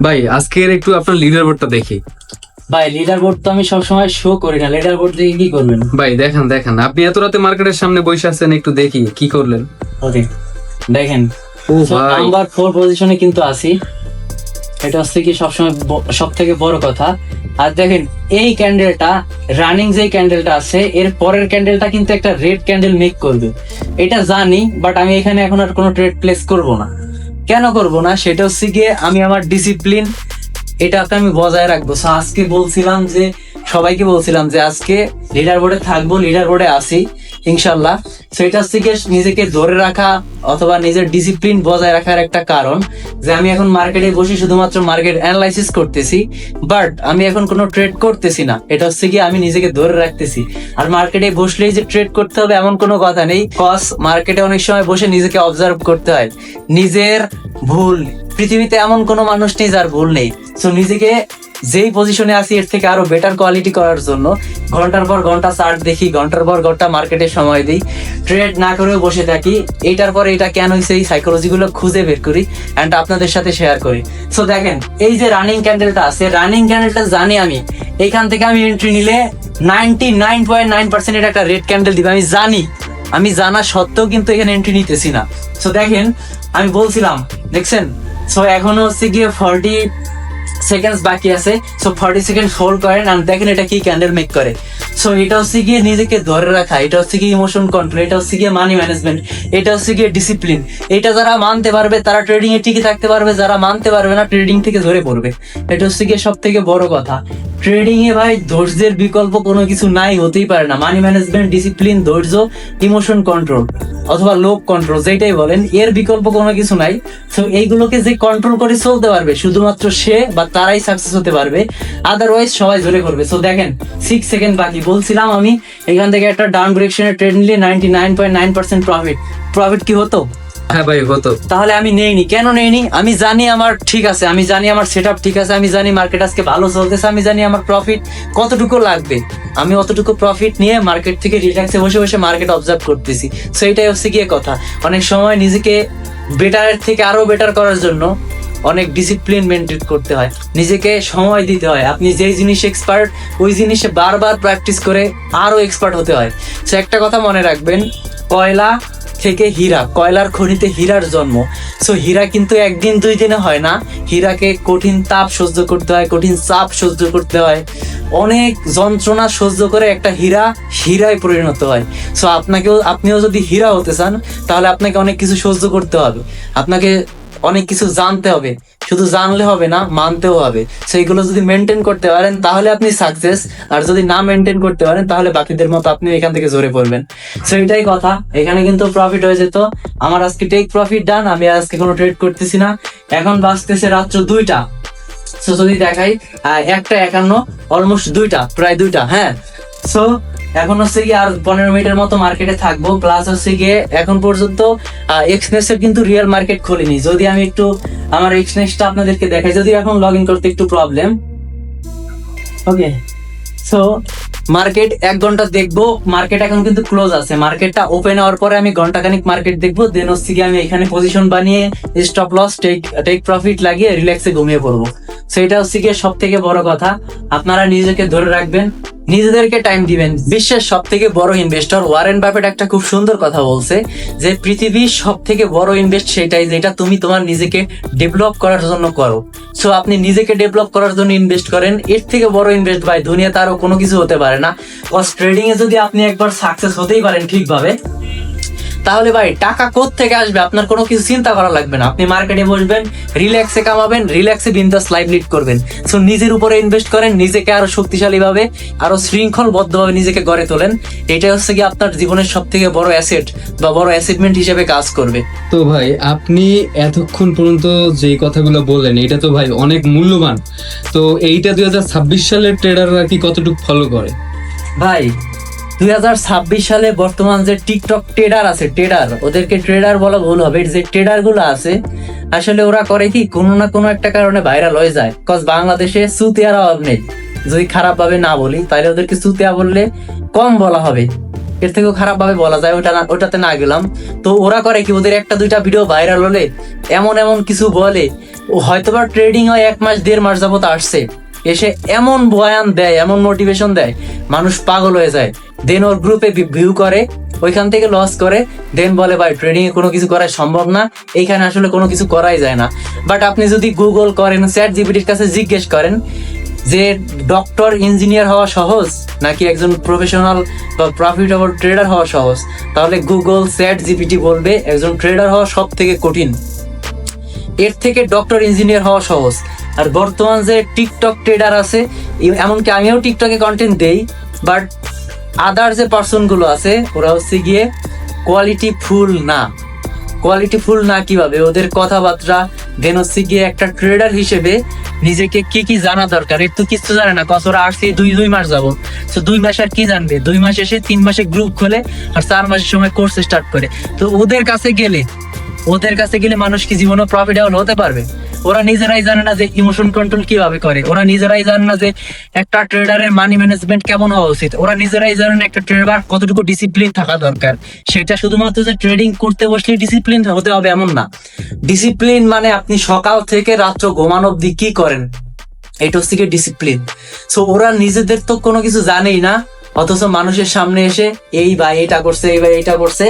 ভাই আজকের একটু আপনার লিডার বোর্ডটা দেখি। ভাই লিডার বোর্ড তো আমি সবসময় শো করি না, লিডার বোর্ড দেখে কি করবেন? ভাই দেখেন দেখেন, আপনি এত রাতে মার্কেটের সামনে বসে আছেন, একটু দেখি কি করলেন। ওকে দেখেন, ও ভাই, নাম্বার 4 পজিশনে কিন্তু আছি। এটা হচ্ছে কি সবসময় সব থেকে বড় কথা। আর দেখেন এই ক্যান্ডেলটা, রানিং যে ক্যান্ডেলটা আছে এর পরের ক্যান্ডেলটা কিন্তু একটা রেড ক্যান্ডেল মেক করবে, এটা জানি। বাট আমি এখানে এখন আর কোনো ট্রেড প্লেস করব না। কেন করব না? সেটা হচ্ছে গিয়ে আমি আমার ডিসিপ্লিন এটাকে আমি বজায় রাখবো। সো আজকে বলছিলাম যে, সবাইকে বলছিলাম যে আজকে লিডার বোর্ডে থাকবো, লিডার বোর্ডে আসি ইনশাল্লাহ। সো এটা হচ্ছে গিয়ে নিজেকে ধরে রাখা অথবা নিজের ডিসিপ্লিন বজায় রাখার একটা কারণ, যে আমি এখন মার্কেটে বসে শুধুমাত্র মার্কেট অ্যানালাইসিস করতেছি, বাট আমি এখন কোনো ট্রেড করতেছি না। এটা হচ্ছে কি আমি নিজেকে ধরে রাখতেছি। আর মার্কেটে বসলেই যে ট্রেড করতে হবে এমন কোনো কথা নেই, কজ মার্কেটে অনেক সময় বসে নিজেকে অবজার্ভ করতে হয়। নিজের ভুল, পৃথিবীতে এমন কোনো মানুষ নেই যার ভুল নেই। সো নিজেকে যেই পজিশনে আছি এর থেকে আরো বেটার কোয়ালিটি করার জন্য ঘন্টার পর ঘন্টা চার্ট দেখি, ঘন্টার পর ঘন্টা মার্কেটে সময় দিই, ট্রেড না করেও বসে থাকি। এইটার পরে এটা কেন হয়েছে এই সাইকোলজি গুলো খুঁজে বের করি অ্যান্ড আপনাদের সাথে শেয়ার করি। সো দেখেন এই যে রানিং ক্যান্ডেলটা আছে, রানিং ক্যান্ডেলটা জানি আমি, এইখান থেকে আমি এন্ট্রি নিলে 99.9% এটা একটা রেড ক্যান্ডেল দিবে, আমি জানি। আমি জানা সত্ত্বেও কিন্তু এখানে এন্ট্রি নিতেছি না। সো দেখেন আমি বলছিলাম, দেখছেন? সো এখনো হচ্ছে গিয়ে 40 সেকেন্ডস বাকি আছে। সো 40 সেকেন্ড হোল্ড করেন আর দেখেন এটা কি ক্যান্ডেল মেক করে। সো এটা হচ্ছে গিয়ে নিজেকে ধরে রাখা, এটা হচ্ছে গিয়ে ইমোশন কন্ট্রোল, এটা হচ্ছে গিয়ে মানি ম্যানেজমেন্ট, এটা হচ্ছে গিয়ে ডিসিপ্লিন। এটা যারা মানতে পারবে তারা ট্রেডিং এ টিকে থাকতে পারবে, যারা মানতে পারবে না ট্রেডিং থেকে ধরে পড়বে। এটা হচ্ছে গিয়ে সব থেকে বড় কথা। ট্রেডিং এ ভাই ধৈর্যের বিকল্প কোনো কিছু নাই, হতেই পারে না। মানি ম্যানেজমেন্ট, ডিসিপ্লিন, ধৈর্য, ইমোশন কন্ট্রোল অথবা লোভ কন্ট্রোল, যেটাই বলেন, এর বিকল্প কোনো কিছু নাই। তো এইগুলোকে যে কন্ট্রোল করে চলতে পারবে শুধুমাত্র সে বা তারাই সাকসেস হতে পারবে, আদারওয়াইজ সবাই ঝরে করবে। সো দেখেন 6 সেকেন্ড বাকি। বলছিলাম আমি এখান থেকে একটা ডাউন ডিরেকশনে ট্রেড নিলে 99.9% প্রফিট কি হতো? হ্যাঁ ভাই হতো। তাহলে আমি নেইনি। কেন নেইনি? আমি জানি আমার ঠিক আছে, আমি জানি আমার সেটআপ ঠিক আছে, আমি জানি মার্কেট আজকে ভালো চলতেছে, আমি জানি আমার প্রফিট কতটুকু লাগবে। আমি অতটুকু প্রফিট নিয়ে মার্কেট থেকে রিল্যাক্সে বসে বসে মার্কেট অবজার্ভ করতেছি। সো এইটাই হচ্ছে গিয়ে কথা। অনেক সময় নিজেকে বেটারের থেকে আরো বেটার করার জন্য অনেক ডিসিপ্লিন মেনটেন করতে হয়, নিজেকে সময় দিতে হয়। আপনি যেই জিনিসে এক্সপার্ট ওই জিনিসে বারবার প্র্যাকটিস করে আরো এক্সপার্ট হতে হয়। সো একটা কথা মনে রাখবেন, কয়লা থেকে হীরা, কয়লার খনিতে হীরার জন্ম। সো হীরা কিন্তু একদিন দুই দিনে হয় না, হীরাকে কঠিন তাপ সহ্য করতে হয়, কঠিন চাপ সহ্য করতে হয়, অনেক যন্ত্রণা সহ্য করে একটা হীরা হীরায় পরিণত হয়। সো আপনিও যদি হীরা হতে চান তাহলে আপনাকে অনেক কিছু সহ্য করতে হবে, আপনাকে অনেক কিছু জানতে হবে। শুধু জানলে হবে না, মানতেও হবে। সেইগুলো যদি মেনটেন করতে পারেন তাহলে আপনি সাকসেস, আর যদি না মেনটেন করতে পারেন তাহলে বাকিদের মতো আপনি এখান থেকে ঝরে পড়বেন। সো এটাই কথা। এখানে কিন্তু প্রফিট হয়ে যেত আমার। আজকে টেক প্রফিট ডান, আমি আজকে কোনো ট্রেড করতেছি না। এখন বাজতেছে রাত্র 2টা। সো যদি দেখাই 1:51, অলমোস্ট 2টা, প্রায় 2টা। হ্যাঁ, সো এখন হচ্ছে গিয়ে আর 15 মিনিটের মতো মার্কেটে থাকবো। প্লাস হচ্ছে গিয়ে এখন পর্যন্ত এক্সনেক্সের কিন্তু রিয়েল মার্কেট খোলেনি। যদি আমি একটু আমার এক্সনেক্সটা আপনাদেরকে দেখাই, যদি এখন লগ ইন করতে একটু প্রবলেম। ওকে, সো মার্কেট 1 ঘন্টা দেখবো। মার্কেট এখন কিন্তু ক্লোজ আছে। মার্কেটটা ওপেন হওয়ার পরে আমি ঘন্টাখানিক মার্কেট দেখবো, দেন হচ্ছে গিয়ে আমি এখানে পজিশন বানিয়ে স্টপ লস টেক প্রফিট লাগিয়ে রিল্যাক্সে ঘুমিয়ে পড়বো। সেটা হচ্ছে গিয়ে সব থেকে বড় কথা। আপনারা নিজেকে ধরে রাখবেন, নিজেদেরকে টাইম দিবেন। বিশ্বের সব থেকে বড় ইনভেস্টর ওয়ারেন বাফেট একটা খুব সুন্দর কথা বলছে, যে পৃথিবীর সব থেকে বড় ইনভেস্ট সেটাই যেটা তুমি তোমার নিজেকে ডেভেলপ করার জন্য করো। সো আপনি নিজেকে ডেভেলপ করার জন্য ইনভেস্ট করেন, এর থেকে বড় ইনভেস্ট ভাই দুনিয়াতে আরো কোনো কিছু হতে পারে না। কজ ট্রেডিং এ যদি আপনি একবার সাকসেস হতেই পারেন ঠিকভাবে, তাহলে ভাই টাকা কোথা থেকে আসবে আপনার কোনো কিছু চিন্তা করা লাগবে না। আপনি মার্কেটে বসবেন, রিল্যাক্সে কামাবেন, রিল্যাক্সে বিন্দাস লাইফ লিড করবেন। সো নিজের উপরে ইনভেস্ট করেন, নিজেকে আরো শক্তিশালী ভাবে, আরো শৃঙ্খলবদ্ধভাবে নিজেকে গড়ে তোলেন। এটা হচ্ছে কি আপনার জীবনের সব থেকে বড় অ্যাসেট বা বড় অ্যাচিভমেন্ট হিসেবে কাজ করবে। তো ভাই আপনি এতক্ষণ পর্যন্ত যেই কথাগুলো বললেন এটা তো ভাই অনেক মূল্যবান। তো এইটা 2026 সালের ট্রেডাররা কি কতটুকু ফলো করে? ভাই 2026 সালে বর্তমান যে টিকটক ট্রেডার আছে, ট্রেডার, ওদেরকে ট্রেডার বলা ভুল হবে। যে ট্রেডার গুলো আছে আসলে ওরা করে কি, কোনো না কোনো একটা কারণে ভাইরাল হয়ে যায়। কজ বাংলাদেশে সুতিয়ার অভাব নেই, যদি খারাপ ভাবে না বলি তাহলে ওদেরকে সুতিয়া বললে কম বলা হবে। এর থেকেও খারাপ ভাবে বলা যায়, ওটাতে না গেলাম। তো ওরা করে কি, ওদের একটা দুইটা ভিডিও ভাইরাল হলে এমন এমন কিছু বলে, ও হয়তোবা ট্রেডিং হয় 1 মাস 1.5 মাস যাবত আসছে, এসে এমন বয়ান দেয়, এমন মোটিভেশন দেয়, মানুষ পাগল হয়ে যায়। দেন ওর গ্রুপে ভিউ করে, ওইখান থেকে লস করে, দেন বলে ভাই ট্রেডিং এ কোনো কিছু করা সম্ভব না, এইখানে আসলে কোনো কিছু করাই যায় না। বাট আপনি যদি গুগল করেন, চ্যাট জিপিটির কাছে জিজ্ঞেস করেন যে ডক্টর ইঞ্জিনিয়ার হওয়া সহজ নাকি একজন প্রফেশনাল বা প্রফিটেবল ট্রেডার হওয়া সহজ, তাহলে গুগল, চ্যাট জিপিটি বলবে একজন ট্রেডার হওয়া সব থেকে কঠিন, এর থেকে ডক্টর ইঞ্জিনিয়ার হওয়া সহজ। আর বর্তমান যে টিকটক ট্রেডার আছে, এমনকি আমিও টিকটকে কন্টেন্ট দেই, বাট আদার যে পার্সন গুলো আছে ওরা হচ্ছে গিয়ে কোয়ালিটি ফুল না। কোয়ালিটি ফুল না কিভাবে, ওদের কথাবার্তা, দেন হচ্ছে গিয়ে একটা ট্রেডার হিসেবে নিজেকে কি কি জানা দরকার, এর তো কিছু জানে না। কত ওরা আসছে দুই মাস যাবো, তো 2 মাস আর কি জানবে, 2 মাস এসে 3 মাসে গ্রুপ খোলে আর 4 মাসের সময় কোর্স স্টার্ট করে। তো ওদের কাছে গেলে মানুষ কি জীবনে প্রফিটেবল হতে পারবে? ওরা নিজেরাই জানে না যে ইমোশন কন্ট্রোল কিভাবে করে, ওরা নিজেরাই জানে না যে একটা ট্রেডারের মানি ম্যানেজমেন্ট কেমন হওয়া উচিত, ওরা নিজেরাই জানে না একটা ট্রেডার কতটুকু ডিসিপ্লিন থাকা দরকার। সেটা শুধুমাত্র যে ট্রেডিং করতে বসলে ডিসিপ্লিন হতে হবে এমন না। ডিসিপ্লিন মানে আপনি সকাল থেকে রাত্র ঘুমানো অব্দি কি করেন, এটা হচ্ছে কি ডিসিপ্লিন। সো ওরা নিজেদের তো কোনো কিছু জানেই না, অথচ মানুষের সামনে এসে এই ভাই এটা করছে, এই ভাই এটা করছে,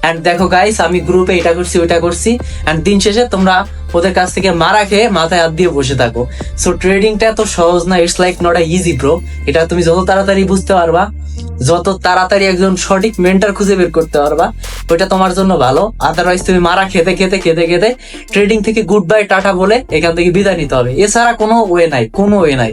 এন্ড দেখো গাইস আমি গ্রুপে এটা করছি ওইটা করছি, এন্ড দিন শেষে তোমরা ওদের কাছ থেকে মারা খেয়ে মাথায় হাত দিয়ে বসে থাকো। সো ট্রেডিংটা তো সহজ না, it's like not a easy bro. এটা তুমি যত তাড়াতাড়ি বুঝতে পারবা, যত তাড়াতাড়ি একজন সঠিক মেন্টর খুঁজে বের করতে পারবা, ওইটা তোমার জন্য ভালো। আদারওয়াইজ তুমি মারা খেতে খেতে খেতে খেতে ট্রেডিং থেকে গুড বাই টাটা বলে এখান থেকে বিদায় নিতে হবে, এছাড়া কোনো ওয়ে নাই।